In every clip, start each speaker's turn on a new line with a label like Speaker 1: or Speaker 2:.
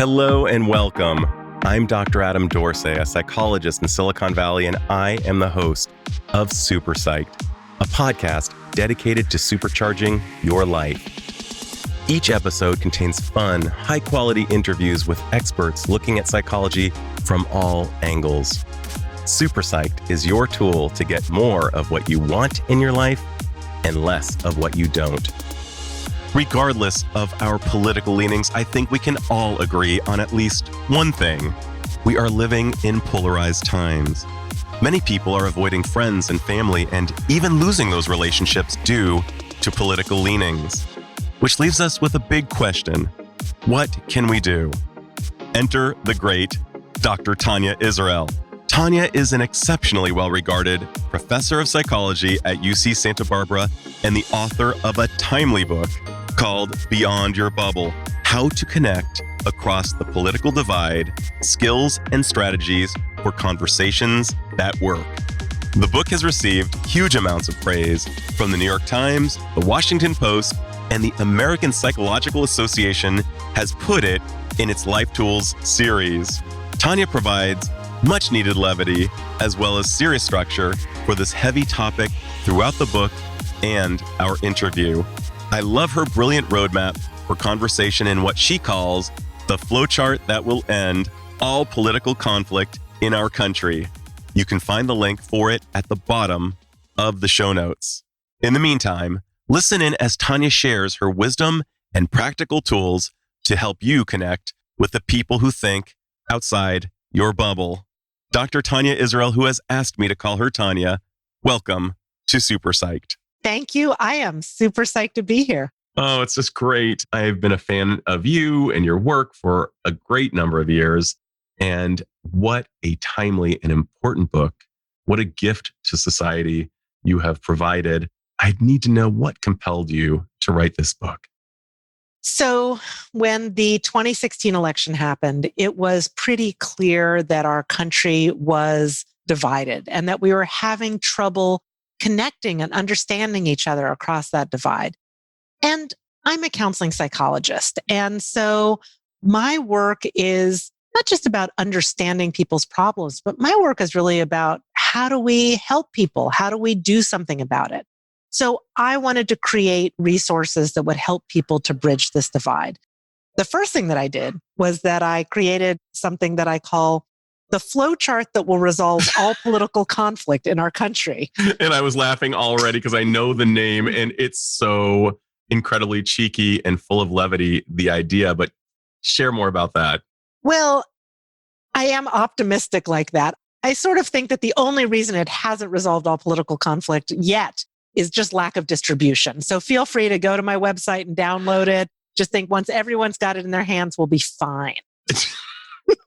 Speaker 1: Hello and welcome. I'm Dr. Adam Dorsey, a psychologist in Silicon Valley, and I am the host of Super Psyched, a podcast dedicated to supercharging your life. Each episode contains fun, high-quality interviews with experts looking at psychology from all angles. Super Psyched is your tool to get more of what you want in your life and less of what you don't. Regardless of our political leanings, I think we can all agree on at least one thing. We are living in polarized times. Many people are avoiding friends and family and even losing those relationships due to political leanings. Which leaves us with a big question. What can we do? Enter the great Dr. Tania Israel. Tania is an exceptionally well-regarded professor of psychology at UC Santa Barbara and the author of a timely book called Beyond Your Bubble: How to Connect Across the Political Divide, Skills and Strategies for Conversations That Work. The book has received huge amounts of praise from the New York Times, the Washington Post, and the American Psychological Association has put it in its Life Tools series. Tania provides much needed levity as well as serious structure for this heavy topic throughout the book and our interview. I love her brilliant roadmap for conversation in what she calls the flowchart that will end all political conflict in our country. You can find the link for it at the bottom of the show notes. In the meantime, listen in as Tania shares her wisdom and practical tools to help you connect with the people who think outside your bubble. Dr. Tania Israel, who has asked me to call her Tania, welcome to Super Psyched.
Speaker 2: Thank you. I am super psyched to be here.
Speaker 1: Oh, it's just great. I've been a fan of you and your work for a great number of years. And what a timely and important book. What a gift to society you have provided. I need to know what compelled you to write this book.
Speaker 2: So when the 2016 election happened, it was pretty clear that our country was divided and that we were having trouble connecting and understanding each other across that divide. And I'm a counseling psychologist. And so my work is not just about understanding people's problems, but my work is really about how do we help people? How do we do something about it? So I wanted to create resources that would help people to bridge this divide. The first thing that I did was that I created something that I call the flowchart that will resolve all political conflict in our country.
Speaker 1: And I was laughing already because I know the name and it's so incredibly cheeky and full of levity, the idea, but share more about that.
Speaker 2: Well, I am optimistic like that. I sort of think that the only reason it hasn't resolved all political conflict yet is just lack of distribution. So feel free to go to my website and download it. Just think once everyone's got it in their hands, we'll be fine.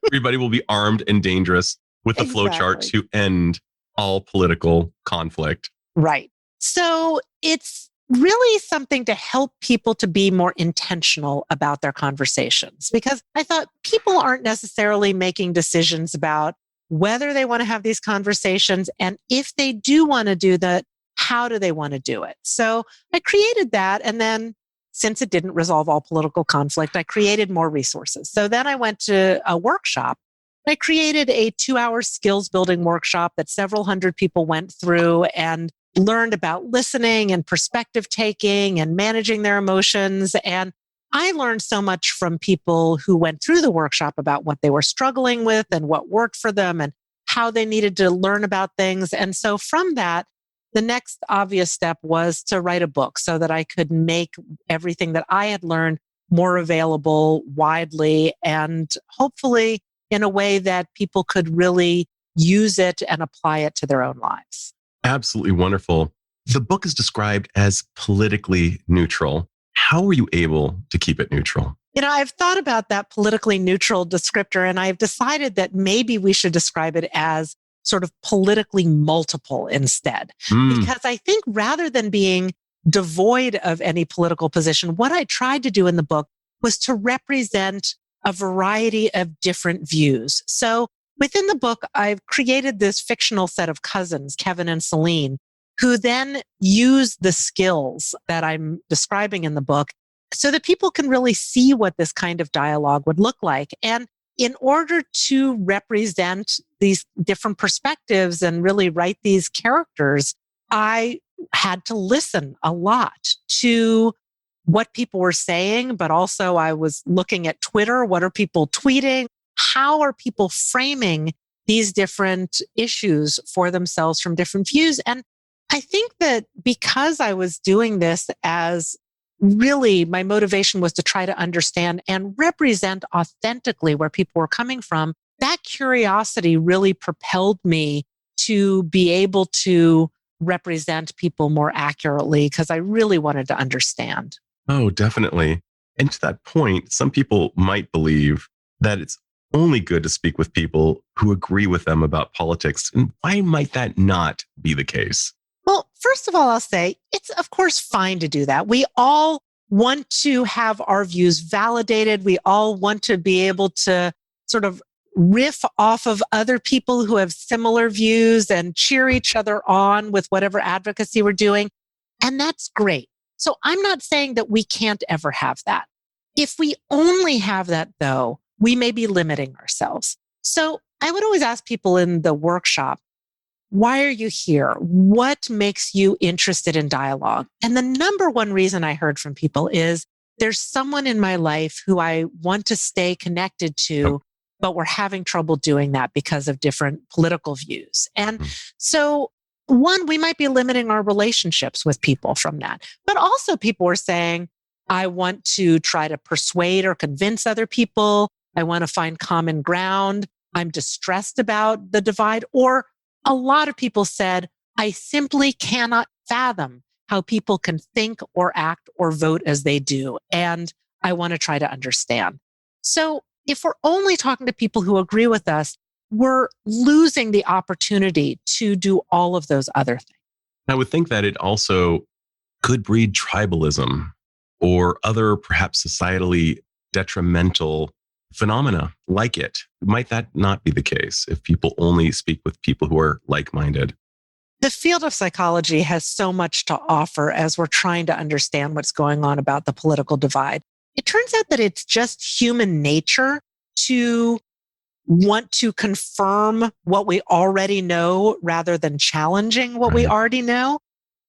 Speaker 1: Everybody will be armed and dangerous with the flowchart to end all political conflict.
Speaker 2: Right. So it's really something to help people to be more intentional about their conversations, because I thought people aren't necessarily making decisions about whether they want to have these conversations. And if they do want to do that, how do they want to do it? So I created that. And then since it didn't resolve all political conflict, I created more resources. So then I went to a workshop. I created a 2-hour skills building workshop that several hundred people went through and learned about listening and perspective taking and managing their emotions. And I learned so much from people who went through the workshop about what they were struggling with and what worked for them and how they needed to learn about things. And so from that, the next obvious step was to write a book so that I could make everything that I had learned more available widely and hopefully in a way that people could really use it and apply it to their own lives.
Speaker 1: Absolutely wonderful. The book is described as politically neutral. How were you able to keep it neutral?
Speaker 2: You know, I've thought about that politically neutral descriptor, and I've decided that maybe we should describe it as sort of politically multiple instead. Because I think rather than being devoid of any political position, what I tried to do in the book was to represent a variety of different views. So within the book, I've created this fictional set of cousins, Kevin and Celine, who then use the skills that I'm describing in the book so that people can really see what this kind of dialogue would look like. And in order to represent these different perspectives and really write these characters, I had to listen a lot to what people were saying, but also I was looking at Twitter. What are people tweeting? How are people framing these different issues for themselves from different views? And I think that because I was doing this as really my motivation was to try to understand and represent authentically where people were coming from, that curiosity really propelled me to be able to represent people more accurately because I really wanted to understand.
Speaker 1: Oh, definitely. And to that point, some people might believe that it's only good to speak with people who agree with them about politics. And why might that not be the case?
Speaker 2: Well, first of all, I'll say it's, of course, fine to do that. We all want to have our views validated. We all want to be able to sort of riff off of other people who have similar views and cheer each other on with whatever advocacy we're doing. And that's great. So I'm not saying that we can't ever have that. If we only have that, though, we may be limiting ourselves. So I would always ask people in the workshop, why are you here? What makes you interested in dialogue? And the number one reason I heard from people is there's someone in my life who I want to stay connected to, but we're having trouble doing that because of different political views. And so one, we might be limiting our relationships with people from that. But also people were saying, I want to try to persuade or convince other people. I want to find common ground. I'm distressed about the divide. Or a lot of people said, I simply cannot fathom how people can think or act or vote as they do. And I want to try to understand. So if we're only talking to people who agree with us, we're losing the opportunity to do all of those other things.
Speaker 1: I would think that it also could breed tribalism or other perhaps societally detrimental phenomena like it. Might that not be the case if people only speak with people who are like-minded?
Speaker 2: The field of psychology has so much to offer as we're trying to understand what's going on about the political divide. It turns out that it's just human nature to want to confirm what we already know rather than challenging what we already know.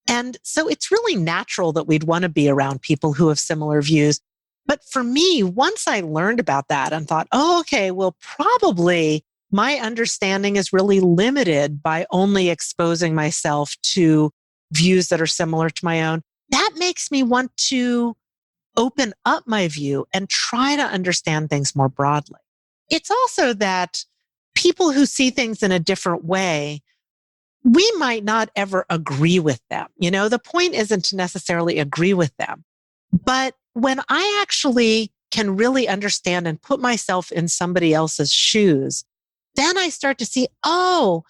Speaker 2: And so it's really natural that we'd want to be around people who have similar views. But for me, once I learned about that and thought, oh, okay, well, probably my understanding is really limited by only exposing myself to views that are similar to my own, that makes me want to open up my view and try to understand things more broadly. It's also that people who see things in a different way, we might not ever agree with them. You know, the point isn't to necessarily agree with them. But when I actually can really understand and put myself in somebody else's shoes, then I start to see, oh,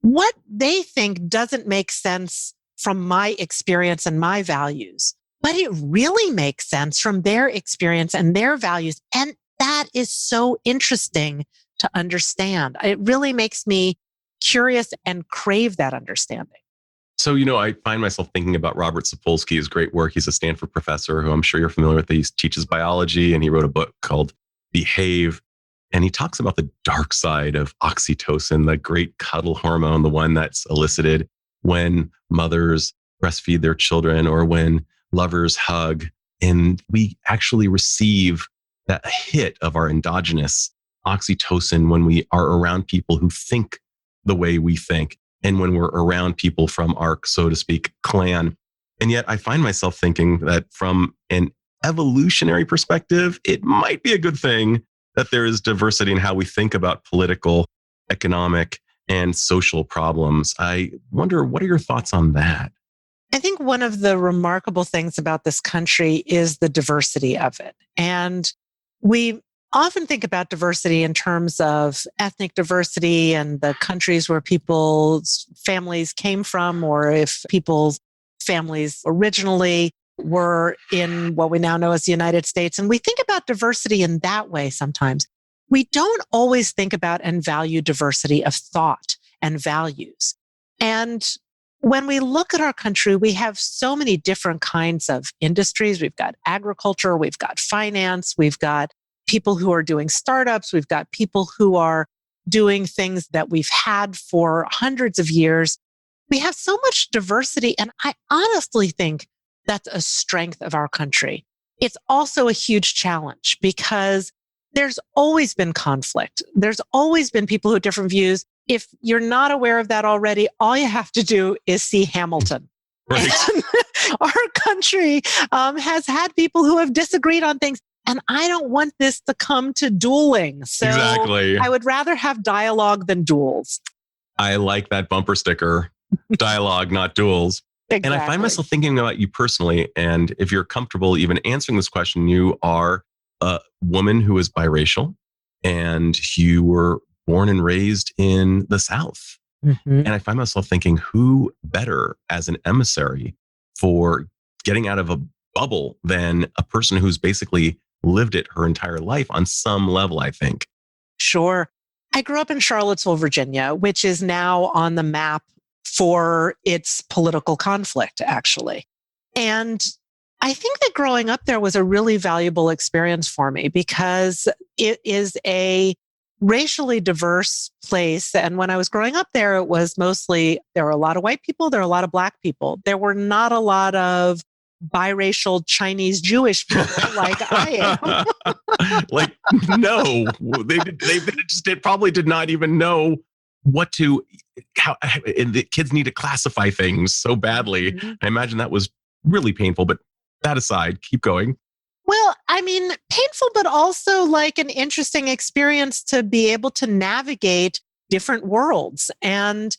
Speaker 2: what they think doesn't make sense from my experience and my values, but it really makes sense from their experience and their values. And that is so interesting to understand. It really makes me curious and crave that understanding.
Speaker 1: So, I find myself thinking about Robert Sapolsky's great work. He's a Stanford professor who I'm sure you're familiar with. He teaches biology, and he wrote a book called Behave. And he talks about the dark side of oxytocin, the great cuddle hormone, the one that's elicited when mothers breastfeed their children or when lovers hug. And we actually receive that hit of our endogenous oxytocin when we are around people who think the way we think and when we're around people from our, so to speak, clan. And yet I find myself thinking that from an evolutionary perspective, it might be a good thing that there is diversity in how we think about political, economic, and social problems. I wonder, what are your thoughts on that?
Speaker 2: I think one of the remarkable things about this country is the diversity of it. And we often think about diversity in terms of ethnic diversity and the countries where people's families came from, or if people's families originally were in what we now know as the United States. And we think about diversity in that way sometimes. We don't always think about and value diversity of thought and values. And when we look at our country, we have so many different kinds of industries. We've got agriculture, we've got finance, we've got people who are doing startups, we've got people who are doing things that we've had for hundreds of years. We have so much diversity. And I honestly think that's a strength of our country. It's also a huge challenge because there's always been conflict. There's always been people who have different views. If you're not aware of that already, all you have to do is see Hamilton.
Speaker 1: Right.
Speaker 2: And our country has had people who have disagreed on things. And I don't want this to come to dueling. So
Speaker 1: Exactly.
Speaker 2: I would rather have dialogue than duels.
Speaker 1: I like that bumper sticker. Dialogue, not duels.
Speaker 2: Exactly.
Speaker 1: And I find myself thinking about you personally. And if you're comfortable even answering this question, you are a woman who is biracial and you were born and raised in the South.
Speaker 2: Mm-hmm.
Speaker 1: And I find myself thinking, who better as an emissary for getting out of a bubble than a person who's basically lived it her entire life on some level, I think.
Speaker 2: Sure. I grew up in Charlottesville, Virginia, which is now on the map for its political conflict, actually. And I think that growing up there was a really valuable experience for me because it is a racially diverse place. And when I was growing up there, it was mostly, there were a lot of white people, there were a lot of Black people. There were not a lot of biracial Chinese Jewish people like I am.
Speaker 1: Like, no, they probably did not even know what to, how, and the kids need to classify things so badly.
Speaker 2: Mm-hmm.
Speaker 1: I imagine that was really painful, but that aside, keep going.
Speaker 2: Well, I mean, painful, but also like an interesting experience to be able to navigate different worlds. And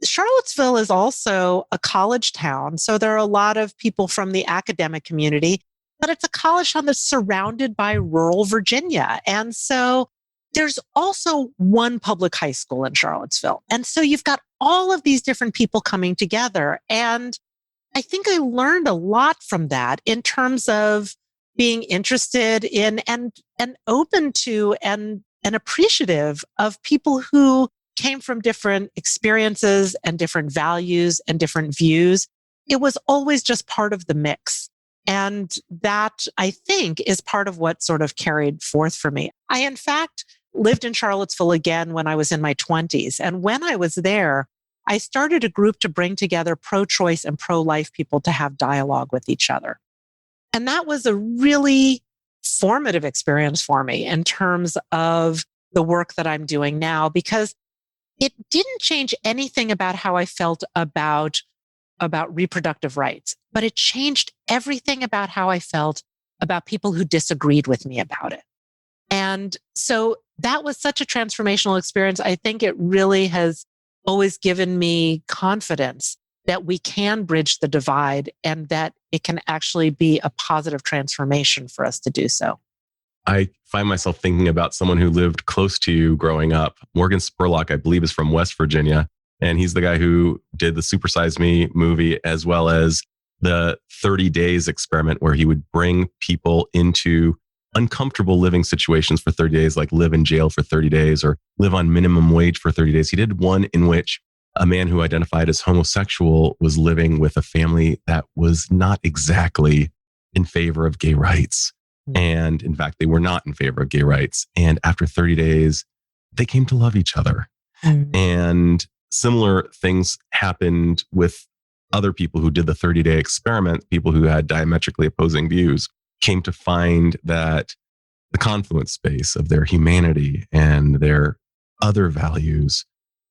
Speaker 2: Charlottesville is also a college town. So there are a lot of people from the academic community, but it's a college town that's surrounded by rural Virginia. And so there's also one public high school in Charlottesville. And so you've got all of these different people coming together. And I think I learned a lot from that in terms of being interested in and open to and appreciative of people who came from different experiences and different values and different views. It was always just part of the mix. And that, I think, is part of what sort of carried forth for me. I, in fact, lived in Charlottesville again when I was in my 20s. And when I was there, I started a group to bring together pro-choice and pro-life people to have dialogue with each other. And that was a really formative experience for me in terms of the work that I'm doing now, because it didn't change anything about how I felt about reproductive rights, but it changed everything about how I felt about people who disagreed with me about it. And so that was such a transformational experience. I think it really has always given me confidence that we can bridge the divide and that it can actually be a positive transformation for us to do so.
Speaker 1: I find myself thinking about someone who lived close to you growing up. Morgan Spurlock, I believe, is from West Virginia. And he's the guy who did the Super Size Me movie, as well as the 30 Days experiment, where he would bring people into uncomfortable living situations for 30 days, like live in jail for 30 days or live on minimum wage for 30 days. He did one in which a man who identified as homosexual was living with a family that was not exactly in favor of gay rights. And in fact, they were not in favor of gay rights. And after 30 days, they came to love each other. And similar things happened with other people who did the 30-day experiment. People who had diametrically opposing views came to find that the confluence space of their humanity and their other values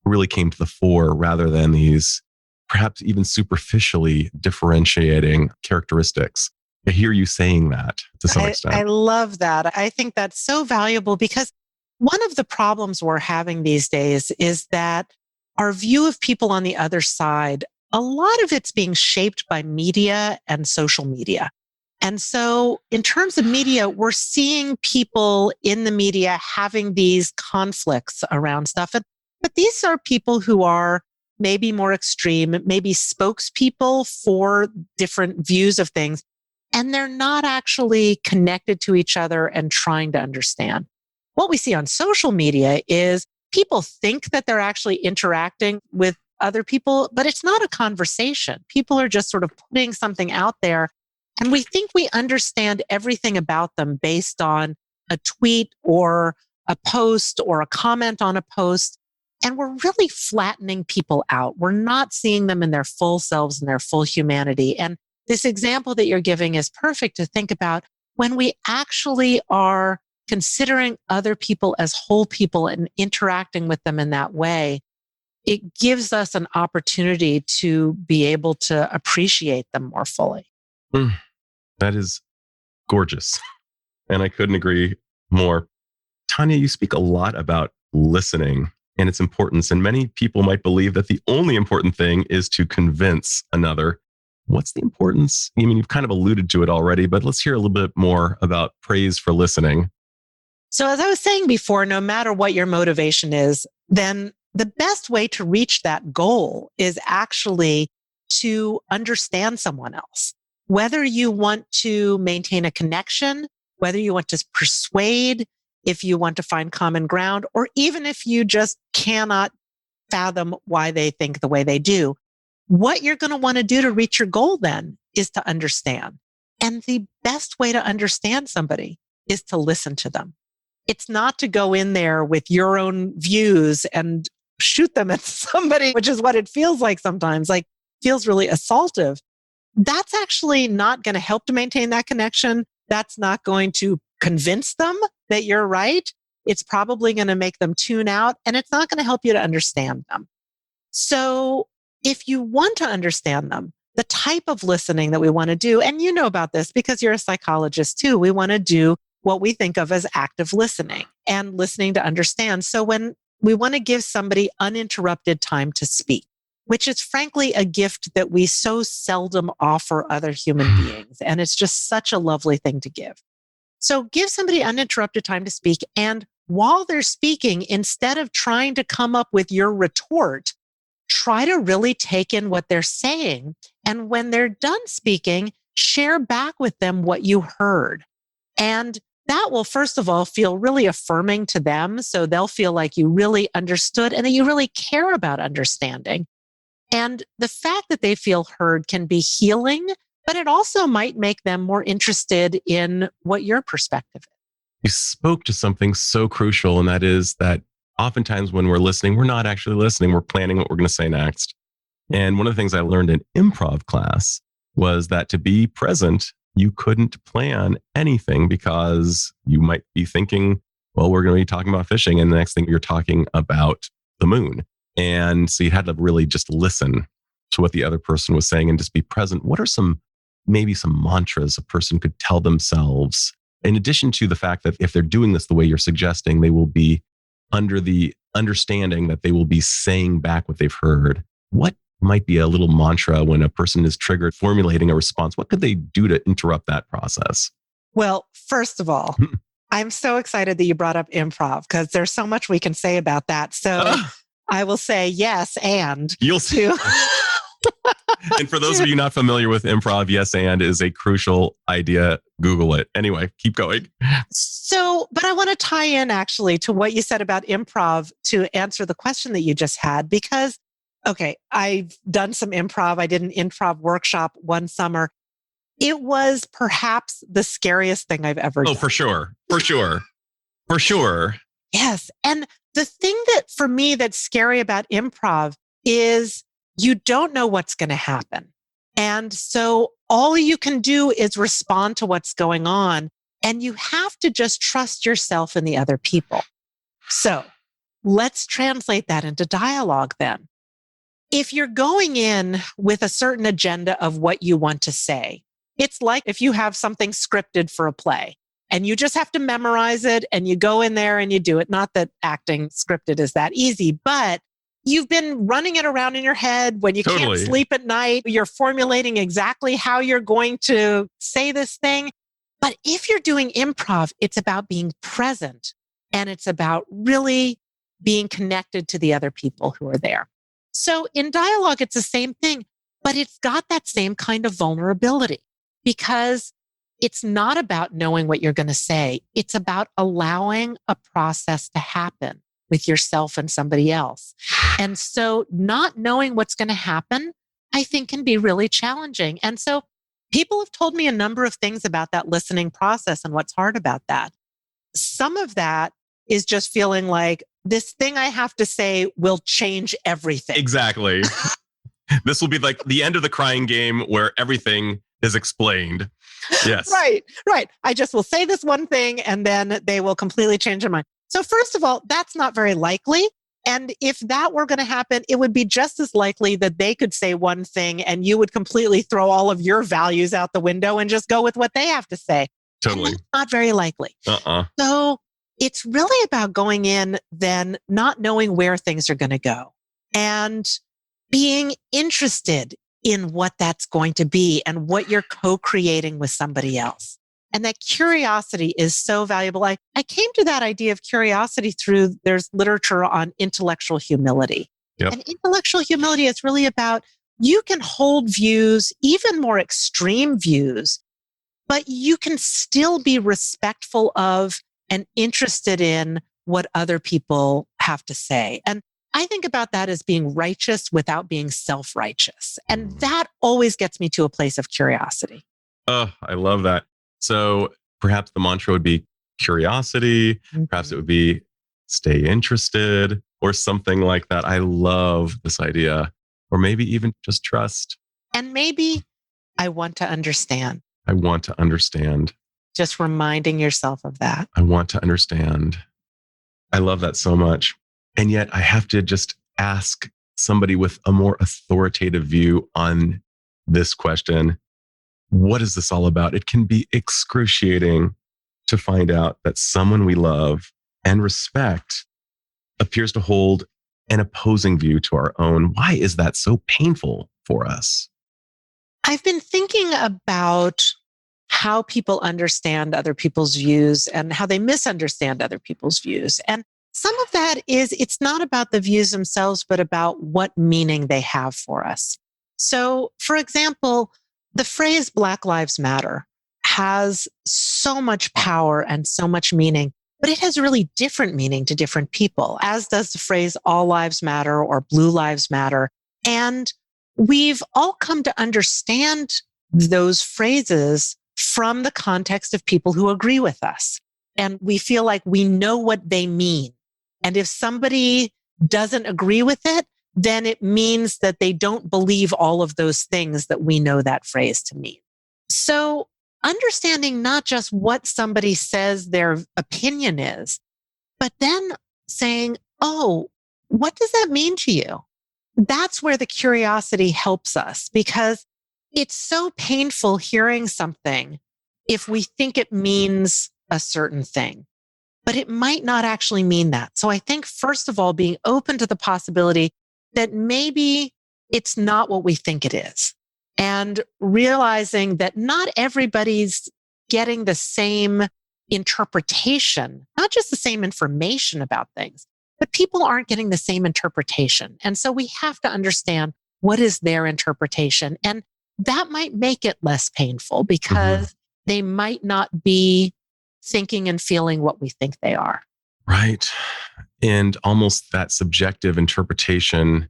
Speaker 1: really came to the fore, rather than these perhaps even superficially differentiating characteristics. I hear you saying that to some extent.
Speaker 2: I love that. I think that's so valuable, because one of the problems we're having these days is that our view of people on the other side, a lot of it's being shaped by media and social media. And so in terms of media, we're seeing people in the media having these conflicts around stuff. But these are people who are maybe more extreme, maybe spokespeople for different views of things. And they're not actually connected to each other and trying to understand. What we see on social media is people think that they're actually interacting with other people, but it's not a conversation. People are just sort of putting something out there. And we think we understand everything about them based on a tweet or a post or a comment on a post. And we're really flattening people out. We're not seeing them in their full selves and their full humanity. And this example that you're giving is perfect to think about when we actually are considering other people as whole people and interacting with them in that way. It gives us an opportunity to be able to appreciate them more fully.
Speaker 1: That is gorgeous. And I couldn't agree more. Tania, you speak a lot about listening and its importance. And many people might believe that the only important thing is to convince another. What's the importance? I mean, you've kind of alluded to it already, but let's hear a little bit more about praise for listening.
Speaker 2: So as I was saying before, no matter what your motivation is, then the best way to reach that goal is actually to understand someone else. Whether you want to maintain a connection, whether you want to persuade, if you want to find common ground, or even if you just cannot fathom why they think the way they do, what you're going to want to do to reach your goal then is to understand. And the best way to understand somebody is to listen to them. It's not to go in there with your own views and shoot them at somebody, which is what it feels like sometimes, like feels really assaultive. That's actually not going to help to maintain that connection. That's not going to convince them that you're right. It's probably going to make them tune out, and it's not going to help you to understand them. So if you want to understand them, the type of listening that we want to do, and you know about this because you're a psychologist too, we want to do what we think of as active listening and listening to understand. So when we want to give somebody uninterrupted time to speak, which is frankly a gift that we so seldom offer other human beings. And it's just such a lovely thing to give. So give somebody uninterrupted time to speak. And while they're speaking, instead of trying to come up with your retort, try to really take in what they're saying. And when they're done speaking, share back with them what you heard. And that will, first of all, feel really affirming to them. So they'll feel like you really understood and that you really care about understanding. And the fact that they feel heard can be healing, but it also might make them more interested in what your perspective is.
Speaker 1: You spoke to something so crucial, and that is that oftentimes when we're listening, we're not actually listening. We're planning what we're going to say next. And one of the things I learned in improv class was that to be present, you couldn't plan anything because you might be thinking, well, we're going to be talking about fishing. And the next thing you're talking about the moon. And so you had to really just listen to what the other person was saying and just be present. What are maybe some mantras a person could tell themselves, in addition to the fact that if they're doing this the way you're suggesting, they will be under the understanding that they will be saying back what they've heard? What might be a little mantra when a person is triggered, formulating a response? What could they do to interrupt that process?
Speaker 2: Well, first of all, I'm so excited that you brought up improv because there's so much we can say about that. So I will say yes, and
Speaker 1: you'll see. And for those of you not familiar with improv, yes, and is a crucial idea. Google it. Anyway, keep going.
Speaker 2: So, but I want to tie in actually to what you said about improv to answer the question that you just had, because, okay, I've done some improv. I did an improv workshop one summer. It was perhaps the scariest thing I've ever done.
Speaker 1: Oh, for sure. For sure. For sure.
Speaker 2: Yes. And the thing that for me that's scary about improv is you don't know what's going to happen. And so all you can do is respond to what's going on. And you have to just trust yourself and the other people. So let's translate that into dialogue then. If you're going in with a certain agenda of what you want to say, it's like if you have something scripted for a play and you just have to memorize it and you go in there and you do it. Not that acting scripted is that easy, but you've been running it around in your head when you can't sleep at night. You're formulating exactly how you're going to say this thing. But if you're doing improv, it's about being present and it's about really being connected to the other people who are there. So in dialogue, it's the same thing, but it's got that same kind of vulnerability because it's not about knowing what you're going to say. It's about allowing a process to happen. with yourself and somebody else. And so not knowing what's going to happen, I think can be really challenging. And so people have told me a number of things about that listening process and what's hard about that. Some of that is just feeling like this thing I have to say will change everything.
Speaker 1: Exactly. This will be like the end of the crying game where everything is explained. Yes.
Speaker 2: Right. I just will say this one thing and then they will completely change their mind. So first of all, that's not very likely. And if that were going to happen, it would be just as likely that they could say one thing and you would completely throw all of your values out the window and just go with what they have to say.
Speaker 1: Totally.
Speaker 2: Not very likely. So it's really about going in then not knowing where things are going to go and being interested in what that's going to be and what you're co-creating with somebody else. And that curiosity is so valuable. I came to that idea of curiosity through there's literature on intellectual humility.
Speaker 1: Yep.
Speaker 2: And intellectual humility is really about you can hold views, even more extreme views, but you can still be respectful of and interested in what other people have to say. And I think about that as being righteous without being self-righteous. And that always gets me to a place of curiosity.
Speaker 1: Oh, I love that. So perhaps the mantra would be curiosity. Mm-hmm. Perhaps it would be stay interested or something like that. I love this idea. Or maybe even just trust.
Speaker 2: And maybe I want to understand.
Speaker 1: I want to understand.
Speaker 2: Just reminding yourself of that.
Speaker 1: I want to understand. I love that so much. And yet I have to just ask somebody with a more authoritative view on this question. What is this all about? It can be excruciating to find out that someone we love and respect appears to hold an opposing view to our own. Why is that so painful for us?
Speaker 2: I've been thinking about how people understand other people's views and how they misunderstand other people's views. And some of that is it's not about the views themselves, but about what meaning they have for us. So, for example, the phrase Black Lives Matter has so much power and so much meaning, but it has really different meaning to different people, as does the phrase All Lives Matter or Blue Lives Matter. And we've all come to understand those phrases from the context of people who agree with us. And we feel like we know what they mean. And if somebody doesn't agree with it, then it means that they don't believe all of those things that we know that phrase to mean. So understanding not just what somebody says their opinion is, but then saying, oh, what does that mean to you? That's where the curiosity helps us, because it's so painful hearing something if we think it means a certain thing, but it might not actually mean that. So I think, first of all, being open to the possibility that maybe it's not what we think it is, and realizing that not everybody's getting the same interpretation, not just the same information about things, but people aren't getting the same interpretation. And so we have to understand what is their interpretation. And that might make it less painful because they might not be thinking and feeling what we think they are.
Speaker 1: Right. And almost that subjective interpretation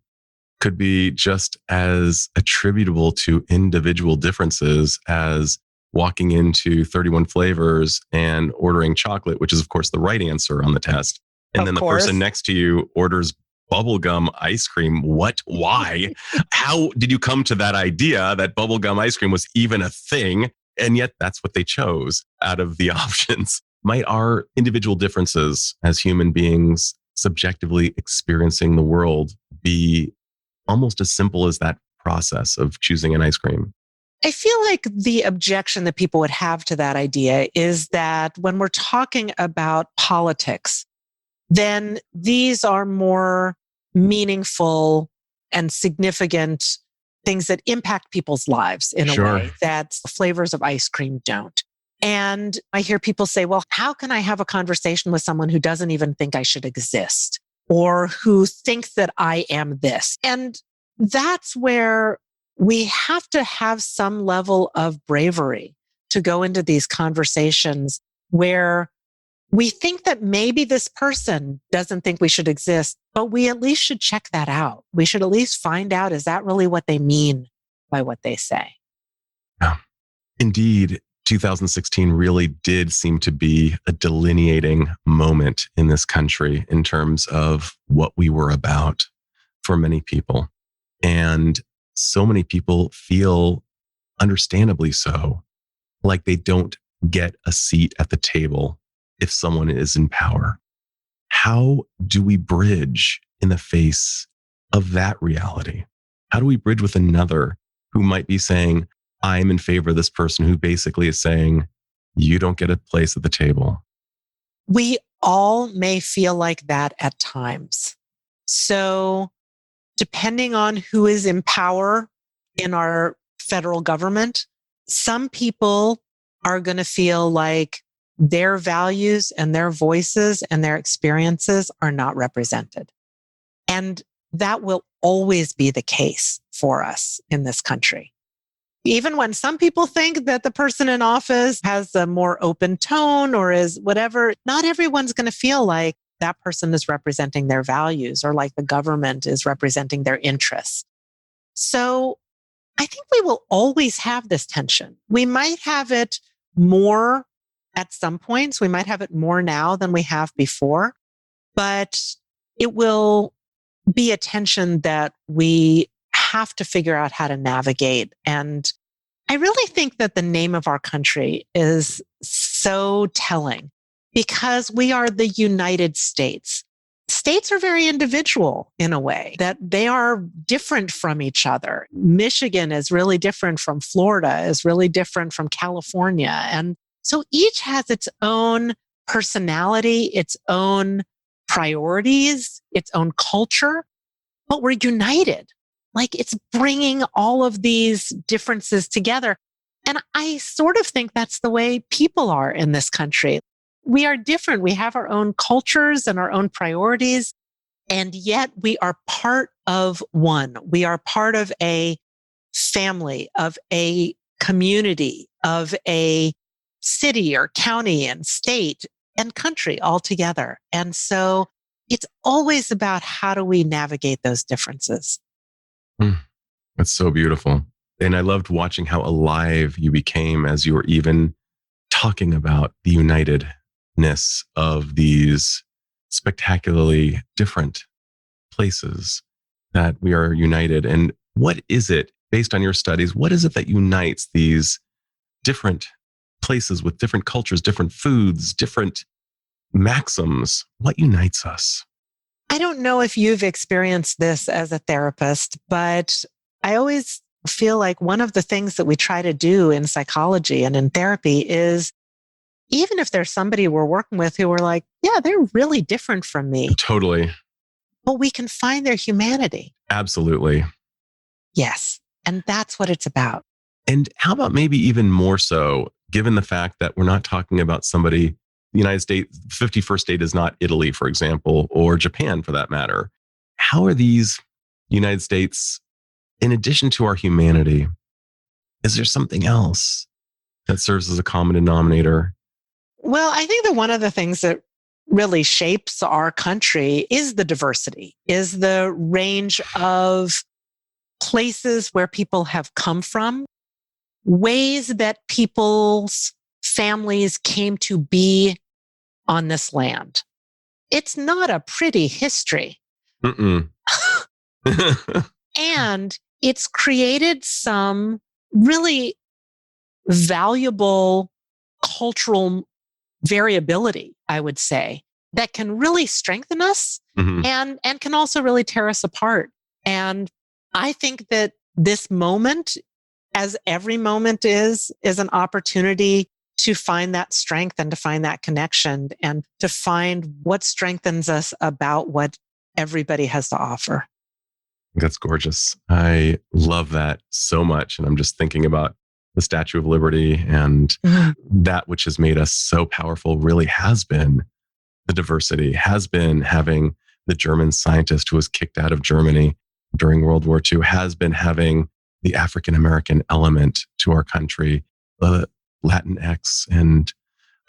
Speaker 1: could be just as attributable to individual differences as walking into 31 Flavors and ordering chocolate, which is, of course, the right answer on the test. And then the person next to you orders bubblegum ice cream. What? Why? How did you come to that idea that bubblegum ice cream was even a thing? And yet that's what they chose out of the options. Might our individual differences as human beings subjectively experiencing the world be almost as simple as that process of choosing an ice cream?
Speaker 2: I feel like the objection that people would have to that idea is that when we're talking about politics, then these are more meaningful and significant things that impact people's lives in a way that flavors of ice cream don't. And I hear people say, well, how can I have a conversation with someone who doesn't even think I should exist or who thinks that I am this? And that's where we have to have some level of bravery to go into these conversations where we think that maybe this person doesn't think we should exist, but we at least should check that out. We should at least find out, is that really what they mean by what they say?
Speaker 1: Yeah. Indeed, 2016 really did seem to be a delineating moment in this country in terms of what we were about for many people. And so many people feel, understandably so, like they don't get a seat at the table if someone is in power. How do we bridge in the face of that reality? How do we bridge with another who might be saying, I'm in favor of this person who basically is saying, you don't get a place at the table?
Speaker 2: We all may feel like that at times. So, depending on who is in power in our federal government, some people are going to feel like their values and their voices and their experiences are not represented. And that will always be the case for us in this country. Even when some people think that the person in office has a more open tone or is whatever, not everyone's going to feel like that person is representing their values or like the government is representing their interests. So I think we will always have this tension. We might have it more at some points. We might have it more now than we have before, but it will be a tension that we have to figure out how to navigate. And I really think that the name of our country is so telling because we are the United States. States are very individual in a way that they are different from each other. Michigan is really different from Florida, is really different from California. And so each has its own personality, its own priorities, its own culture, but we're united. Like it's bringing all of these differences together. And I sort of think that's the way people are in this country. We are different. We have our own cultures and our own priorities, and yet we are part of one. We are part of a family, of a community, of a city or county and state and country all together. And so it's always about how do we navigate those differences.
Speaker 1: That's so beautiful. And I loved watching how alive you became as you were even talking about the unitedness of these spectacularly different places that we are united. And what is it, based on your studies, what is it that unites these different places with different cultures, different foods, different maxims? What unites us?
Speaker 2: I don't know if you've experienced this as a therapist, but I always feel like one of the things that we try to do in psychology and in therapy is even if there's somebody we're working with who we're like, yeah, they're really different from me.
Speaker 1: Totally.
Speaker 2: But we can find their humanity.
Speaker 1: Absolutely.
Speaker 2: Yes. And that's what it's about.
Speaker 1: And how about maybe even more so, given the fact that we're not talking about somebody, the United States, 51st state is not Italy, for example, or Japan for that matter. How are these United States, in addition to our humanity, is there something else that serves as a common denominator?
Speaker 2: Well, I think that one of the things that really shapes our country is the diversity, is the range of places where people have come from, ways that people's families came to be on this land. It's not a pretty history. And it's created some really valuable cultural variability, I would say, that can really strengthen us and can also really tear us apart. And I think that this moment, as every moment is an opportunity to find that strength and to find that connection and to find what strengthens us about what everybody has to offer.
Speaker 1: That's gorgeous. I love that so much. And I'm just thinking about the Statue of Liberty and that which has made us so powerful really has been the diversity, has been having the German scientist who was kicked out of Germany during World War II, has been having the African-American element to our country, the Latinx and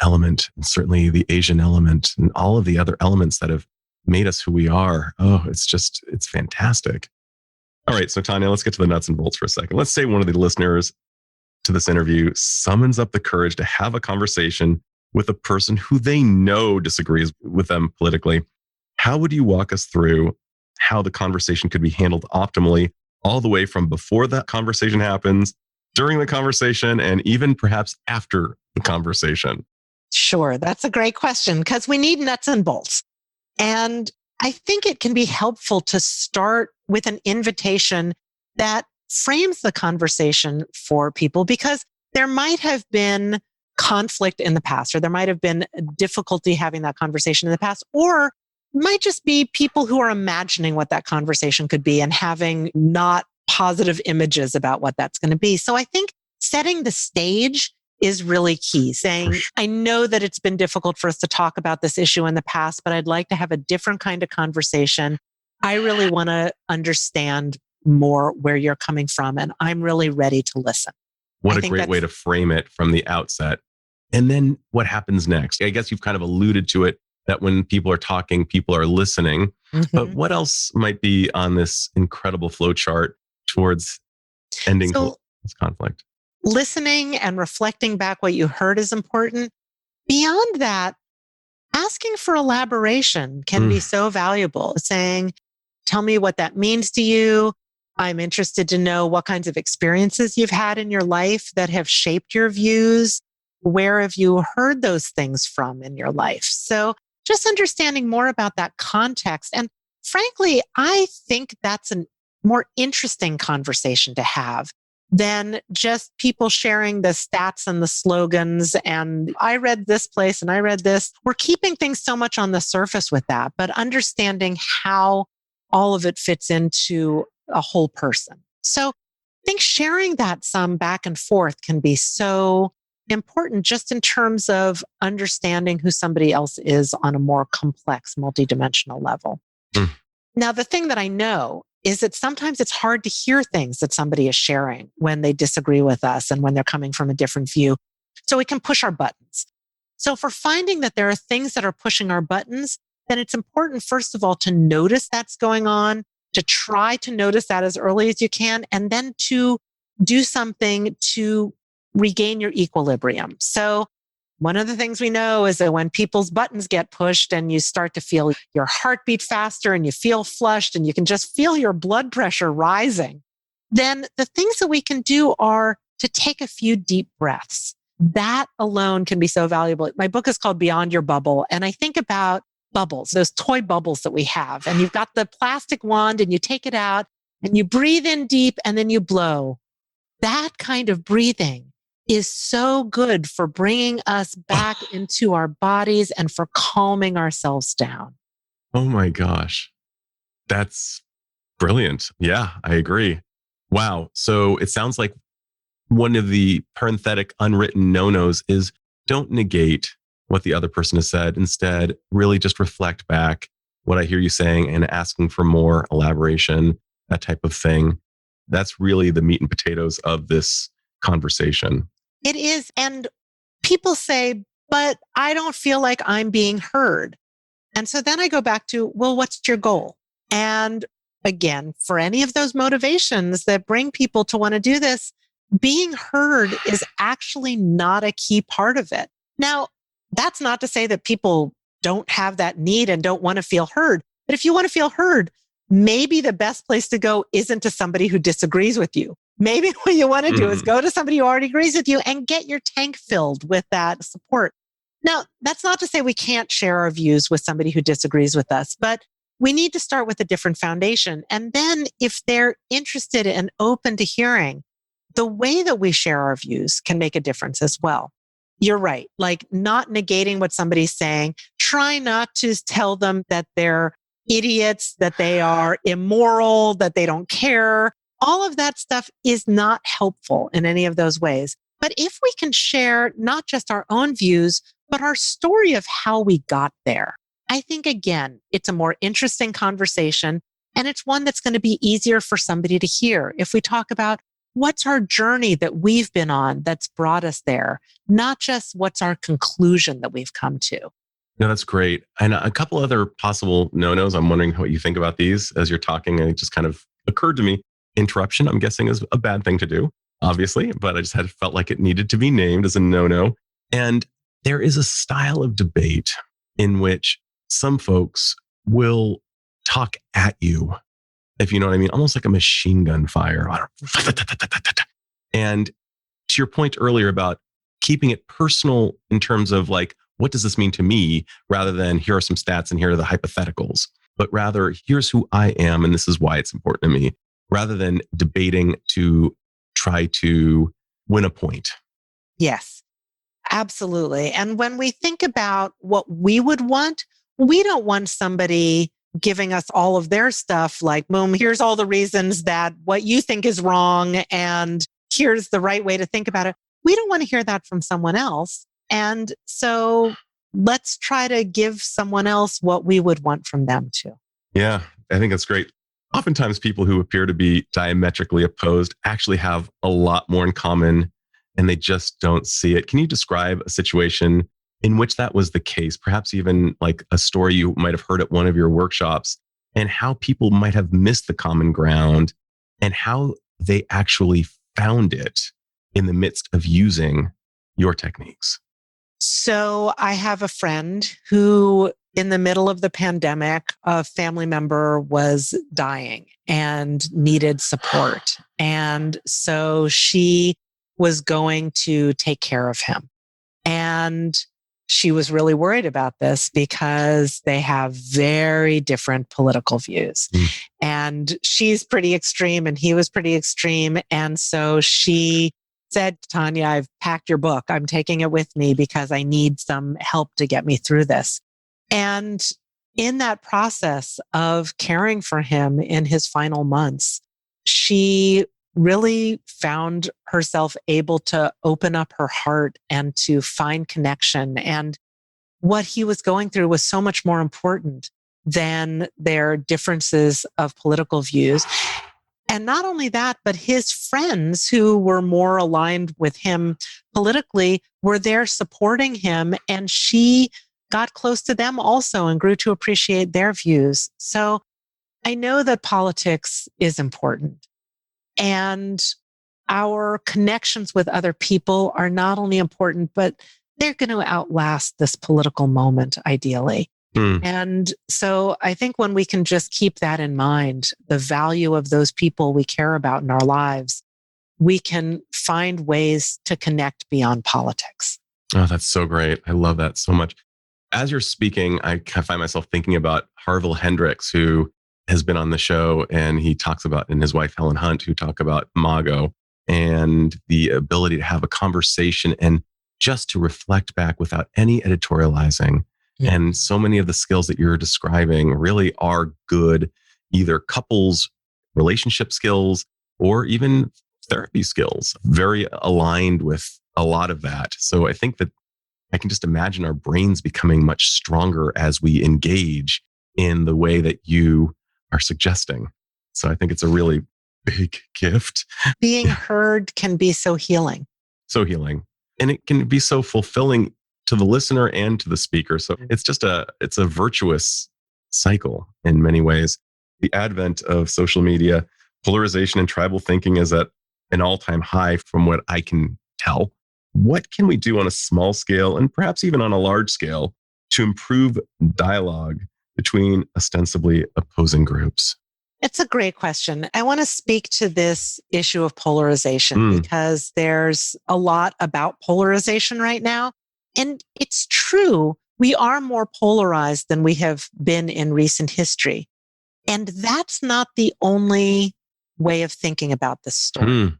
Speaker 1: element, and certainly the Asian element, and all of the other elements that have made us who we are. Oh, it's fantastic. All right. So, Tania, let's get to the nuts and bolts for a second. Let's say one of the listeners to this interview summons up the courage to have a conversation with a person who they know disagrees with them politically. How would you walk us through how the conversation could be handled optimally, all the way from before that conversation happens, during the conversation, and even perhaps after the conversation?
Speaker 2: Sure. That's a great question because we need nuts and bolts. And I think it can be helpful to start with an invitation that frames the conversation for people, because there might have been conflict in the past, or there might have been difficulty having that conversation in the past, or it might just be people who are imagining what that conversation could be and having not positive images about what that's going to be. So I think setting the stage is really key, saying, I know that it's been difficult for us to talk about this issue in the past, but I'd like to have a different kind of conversation. I really want to understand more where you're coming from, and I'm really ready to listen.
Speaker 1: What a great way to frame it from the outset. And then what happens next? I guess you've kind of alluded to it, that when people are talking, people are listening. Mm-hmm. But what else might be on this incredible flowchart towards ending this conflict?
Speaker 2: Listening and reflecting back what you heard is important. Beyond that, asking for elaboration can be so valuable. Saying, tell me what that means to you. I'm interested to know what kinds of experiences you've had in your life that have shaped your views. Where have you heard those things from in your life? So just understanding more about that context. And frankly, I think that's a more interesting conversation to have than just people sharing the stats and the slogans. And I read this place and I read this. We're keeping things so much on the surface with that, but understanding how all of it fits into a whole person. So I think sharing that some back and forth can be so important, just in terms of understanding who somebody else is on a more complex, multidimensional level. Now, the thing that I know is that sometimes it's hard to hear things that somebody is sharing when they disagree with us and when they're coming from a different view. So it can push our buttons. So if we're finding that there are things that are pushing our buttons, then it's important, first of all, to notice that's going on, to try to notice that as early as you can, and then to do something to regain your equilibrium. So one of the things we know is that when people's buttons get pushed and you start to feel your heartbeat faster and you feel flushed and you can just feel your blood pressure rising, then the things that we can do are to take a few deep breaths. That alone can be so valuable. My book is called Beyond Your Bubble. And I think about bubbles, those toy bubbles that we have. And you've got the plastic wand and you take it out and you breathe in deep and then you blow. That kind of breathing is so good for bringing us back into our bodies and for calming ourselves down.
Speaker 1: Oh my gosh. That's brilliant. Yeah, I agree. Wow. So it sounds like one of the parenthetic unwritten no-nos is don't negate what the other person has said. Instead, really just reflect back what I hear you saying and asking for more elaboration, that type of thing. That's really the meat and potatoes of this conversation.
Speaker 2: It is. And people say, but I don't feel like I'm being heard. And so then I go back to, well, what's your goal? And again, for any of those motivations that bring people to want to do this, being heard is actually not a key part of it. Now, that's not to say that people don't have that need and don't want to feel heard. But if you want to feel heard, maybe the best place to go isn't to somebody who disagrees with you. Maybe what you want to do is go to somebody who already agrees with you and get your tank filled with that support. Now, that's not to say we can't share our views with somebody who disagrees with us, but we need to start with a different foundation. And then if they're interested and open to hearing, the way that we share our views can make a difference as well. You're right. Like not negating what somebody's saying. Try not to tell them that they're idiots, that they are immoral, that they don't care. All of that stuff is not helpful in any of those ways. But if we can share not just our own views, but our story of how we got there, I think, again, it's a more interesting conversation. And it's one that's going to be easier for somebody to hear. If we talk about what's our journey that we've been on that's brought us there, not just what's our conclusion that we've come to.
Speaker 1: No, that's great. And a couple other possible no-nos. I'm wondering what you think about these as you're talking. And it just kind of occurred to me. Interruption, I'm guessing, is a bad thing to do, obviously, but I just had felt like it needed to be named as a no-no. And there is a style of debate in which some folks will talk at you, if you know what I mean, almost like a machine gun fire. And to your point earlier about keeping it personal in terms of like, what does this mean to me, rather than here are some stats and here are the hypotheticals, but rather here's who I am and this is why it's important to me, rather than debating to try to win a point.
Speaker 2: Yes, absolutely. And when we think about what we would want, we don't want somebody giving us all of their stuff like, boom, here's all the reasons that what you think is wrong and here's the right way to think about it. We don't want to hear that from someone else. And so let's try to give someone else what we would want from them too.
Speaker 1: Yeah, I think that's great. Oftentimes people who appear to be diametrically opposed actually have a lot more in common and they just don't see it. Can you describe a situation in which that was the case? Perhaps even like a story you might have heard at one of your workshops, and how people might have missed the common ground and how they actually found it in the midst of using your techniques.
Speaker 2: So I have a friend who, in the middle of the pandemic, a family member was dying and needed support. And so she was going to take care of him. And she was really worried about this because they have very different political views. And she's pretty extreme and he was pretty extreme. And so she said, Tania, I've packed your book. I'm taking it with me because I need some help to get me through this. And in that process of caring for him in his final months, she really found herself able to open up her heart and to find connection. And what he was going through was so much more important than their differences of political views. And not only that, but his friends who were more aligned with him politically were there supporting him. And she got close to them also and grew to appreciate their views. So I know that politics is important. And our connections with other people are not only important, but they're going to outlast this political moment, ideally. And so I think when we can just keep that in mind, the value of those people we care about in our lives, we can find ways to connect beyond politics.
Speaker 1: Oh, that's so great. I love that so much. As you're speaking, I find myself thinking about Harville Hendricks, who has been on the show, and he talks about, and his wife, Helen Hunt, who talk about Mago and the ability to have a conversation and just to reflect back without any editorializing. Yeah. And so many of the skills that you're describing really are good, either couples, relationship skills, or even therapy skills, very aligned with a lot of that. So I think that I can just imagine our brains becoming much stronger as we engage in the way that you are suggesting. So I think it's a really big gift.
Speaker 2: Being heard can be so healing.
Speaker 1: So healing. And it can be so fulfilling to the listener and to the speaker. So it's a virtuous cycle in many ways. The advent of social media, polarization and tribal thinking is at an all-time high from what I can tell. What can we do on a small scale and perhaps even on a large scale to improve dialogue between ostensibly opposing groups?
Speaker 2: It's a great question. I want to speak to this issue of polarization because there's a lot about polarization right now. And it's true, we are more polarized than we have been in recent history. And that's not the only way of thinking about this story.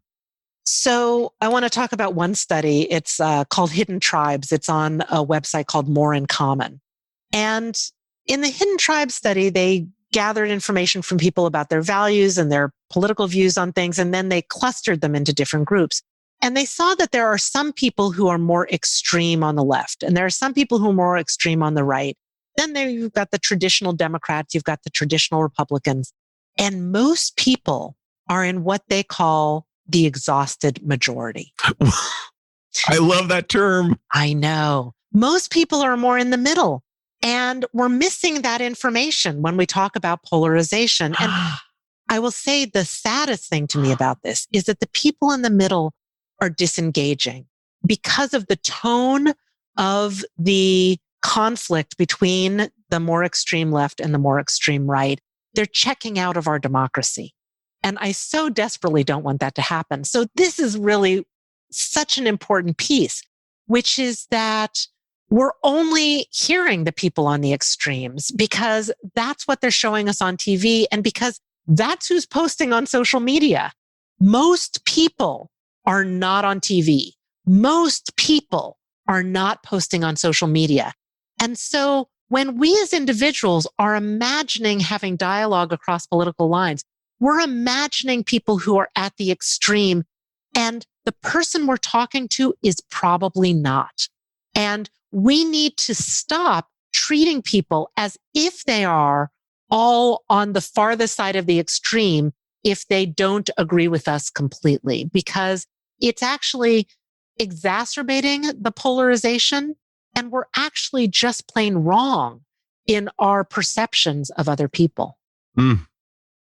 Speaker 2: So I want to talk about one study. It's called Hidden Tribes. It's on a website called More in Common. And in the Hidden Tribes study, they gathered information from people about their values and their political views on things, and then they clustered them into different groups. And they saw that there are some people who are more extreme on the left, and there are some people who are more extreme on the right. Then there you've got the traditional Democrats, you've got the traditional Republicans, and most people are in what they call the exhausted majority.
Speaker 1: I love that term.
Speaker 2: I know. Most people are more in the middle, and we're missing that information when we talk about polarization. And I will say the saddest thing to me about this is that the people in the middle are disengaging because of the tone of the conflict between the more extreme left and the more extreme right. They're checking out of our democracy. And I so desperately don't want that to happen. So this is really such an important piece, which is that we're only hearing the people on the extremes because that's what they're showing us on TV and because that's who's posting on social media. Most people are not on TV. Most people are not posting on social media. And so when we as individuals are imagining having dialogue across political lines, we're imagining people who are at the extreme, and the person we're talking to is probably not. And we need to stop treating people as if they are all on the farthest side of the extreme if they don't agree with us completely, because it's actually exacerbating the polarization, and we're actually just plain wrong in our perceptions of other people.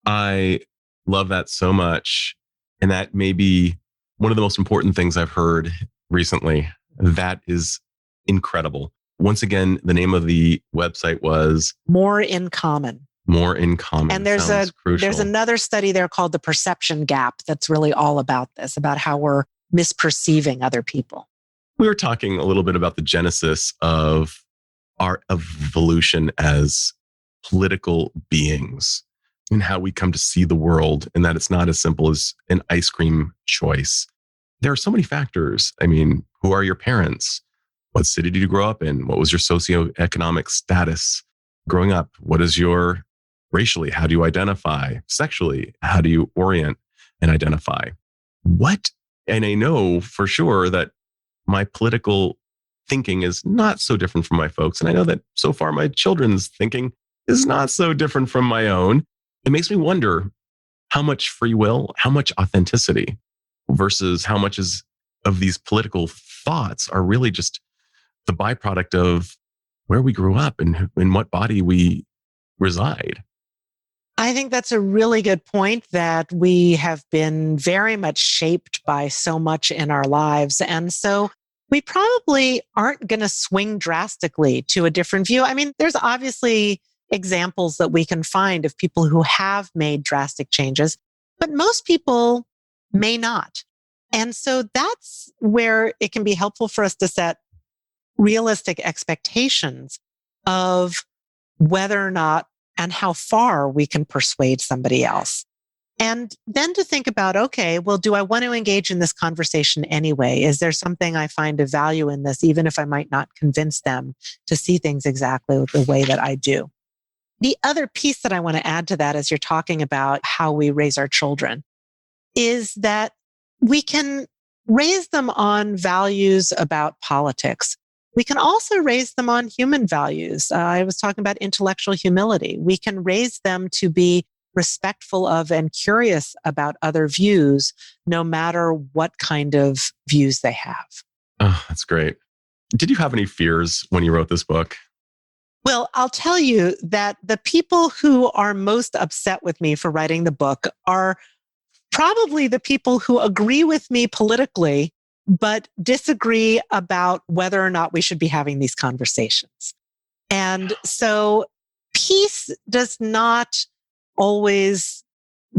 Speaker 1: I love that so much. And that may be one of the most important things I've heard recently. That is incredible. Once again, the name of the website was
Speaker 2: More in Common.
Speaker 1: More in Common.
Speaker 2: And there's another study there called the perception gap that's really all about this, about how we're misperceiving other people.
Speaker 1: We were talking a little bit about the genesis of our evolution as political beings and how we come to see the world, and that it's not as simple as an ice cream choice. There are so many factors. I mean, who are your parents? What city did you grow up in? What was your socioeconomic status growing up? What is your racially? How do you identify? Sexually? How do you orient and identify? And I know for sure that my political thinking is not so different from my folks. And I know that so far my children's thinking is not so different from my own. It makes me wonder how much free will, how much authenticity versus how much of these political thoughts are really just the byproduct of where we grew up and in what body we reside.
Speaker 2: I think that's a really good point, that we have been very much shaped by so much in our lives. And so we probably aren't going to swing drastically to a different view. I mean, there's obviously examples that we can find of people who have made drastic changes, but most people may not. And so that's where it can be helpful for us to set realistic expectations of whether or not and how far we can persuade somebody else. And then to think about, okay, well, do I want to engage in this conversation anyway? Is there something I find of value in this, even if I might not convince them to see things exactly the way that I do? The other piece that I want to add to that, as you're talking about how we raise our children, is that we can raise them on values about politics. We can also raise them on human values. I was talking about intellectual humility. We can raise them to be respectful of and curious about other views, no matter what kind of views they have.
Speaker 1: Oh, that's great. Did you have any fears when you wrote this book?
Speaker 2: Well, I'll tell you that the people who are most upset with me for writing the book are probably the people who agree with me politically, but disagree about whether or not we should be having these conversations. And so peace does not always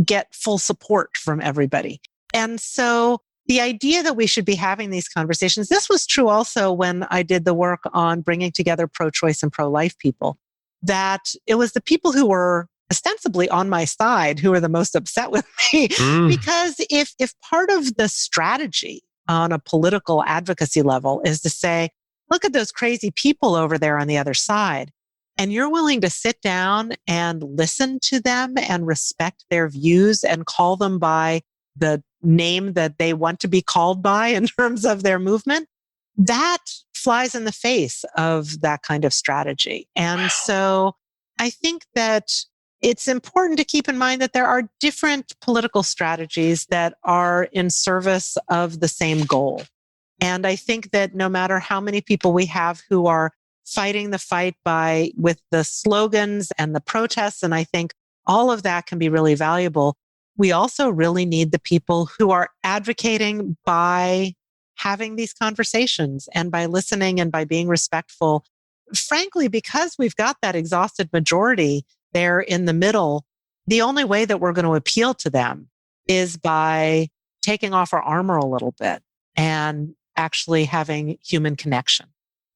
Speaker 2: get full support from everybody. And so the idea that we should be having these conversations, this was true also when I did the work on bringing together pro-choice and pro-life people, that it was the people who were ostensibly on my side who were the most upset with me. Because if part of the strategy on a political advocacy level is to say, look at those crazy people over there on the other side, and you're willing to sit down and listen to them and respect their views and call them by the name that they want to be called by in terms of their movement, that flies in the face of that kind of strategy. And so I think that it's important to keep in mind that there are different political strategies that are in service of the same goal. And I think that no matter how many people we have who are fighting the fight with the slogans and the protests, and I think all of that can be really valuable, we also really need the people who are advocating by having these conversations and by listening and by being respectful. Frankly, because we've got that exhausted majority there in the middle, the only way that we're going to appeal to them is by taking off our armor a little bit and actually having human connection.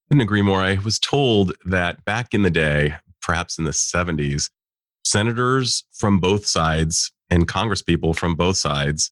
Speaker 1: Couldn't agree more. I was told that back in the day, perhaps in the 70s, senators from both sides and congresspeople from both sides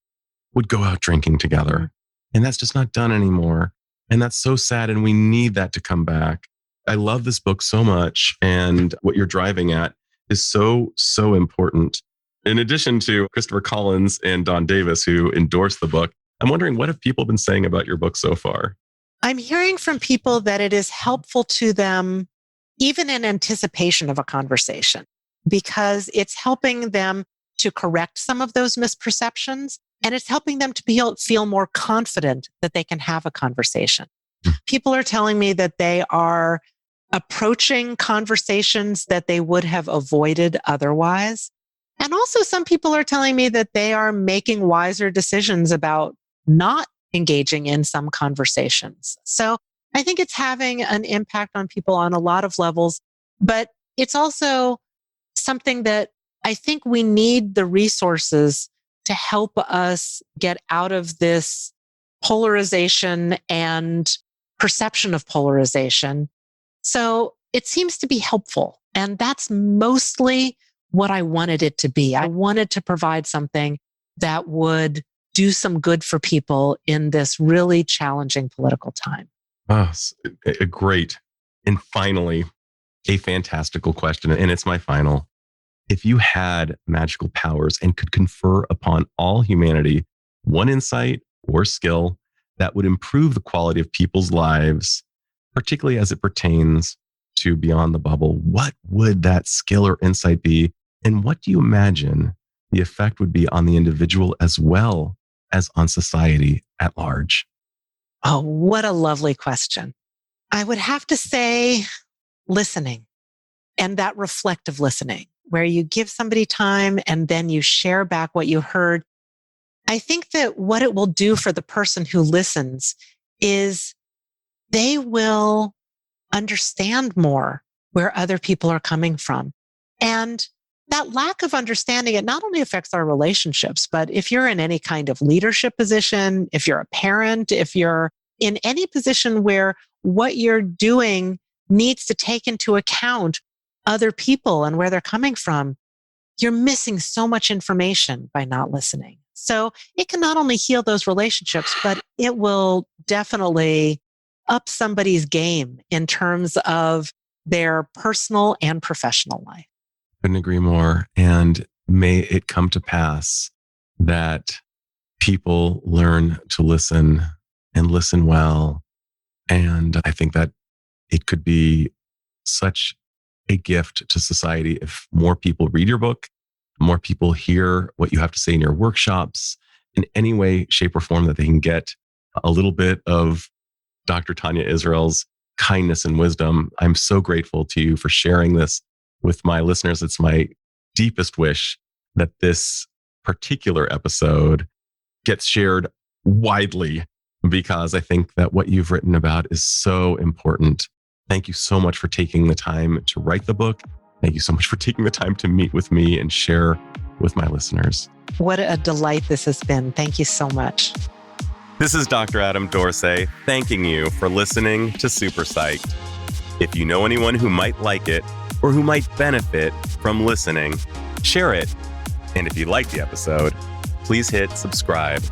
Speaker 1: would go out drinking together. And that's just not done anymore. And that's so sad. And we need that to come back. I love this book so much. And what you're driving at is so, so important. In addition to Christopher Collins and Don Davis, who endorsed the book, I'm wondering, what have people been saying about your book so far?
Speaker 2: I'm hearing from people that it is helpful to them, even in anticipation of a conversation, because it's helping them to correct some of those misperceptions. And it's helping them to feel more confident that they can have a conversation. People are telling me that they are approaching conversations that they would have avoided otherwise. And also some people are telling me that they are making wiser decisions about not engaging in some conversations. So I think it's having an impact on people on a lot of levels, but it's also something that I think we need the resources to help us get out of this polarization and perception of polarization. So it seems to be helpful. And that's mostly what I wanted it to be. I wanted to provide something that would do some good for people in this really challenging political time.
Speaker 1: Oh, a great and finally, a fantastical question. And it's my final. If you had magical powers and could confer upon all humanity one insight or skill that would improve the quality of people's lives, particularly as it pertains to beyond the bubble, what would that skill or insight be? And what do you imagine the effect would be on the individual as well as on society at large?
Speaker 2: Oh, what a lovely question. I would have to say listening, and that reflective listening, where you give somebody time and then you share back what you heard. I think that what it will do for the person who listens is they will understand more where other people are coming from. And that lack of understanding, it not only affects our relationships, but if you're in any kind of leadership position, if you're a parent, if you're in any position where what you're doing needs to take into account other people and where they're coming from, you're missing so much information by not listening. So it can not only heal those relationships, but it will definitely up somebody's game in terms of their personal and professional life.
Speaker 1: Couldn't agree more. And may it come to pass that people learn to listen and listen well. And I think that it could be such a gift to society if more people read your book, more people hear what you have to say in your workshops in any way, shape, or form that they can get a little bit of Dr. Tania Israel's kindness and wisdom. I'm so grateful to you for sharing this with my listeners. It's my deepest wish that this particular episode gets shared widely, because I think that what you've written about is so important. Thank you so much for taking the time to write the book. Thank you so much for taking the time to meet with me and share with my listeners.
Speaker 2: What a delight this has been. Thank you so much.
Speaker 1: This is Dr. Adam Dorsey thanking you for listening to Super Psyched. If you know anyone who might like it or who might benefit from listening, share it. And if you like the episode, please hit subscribe.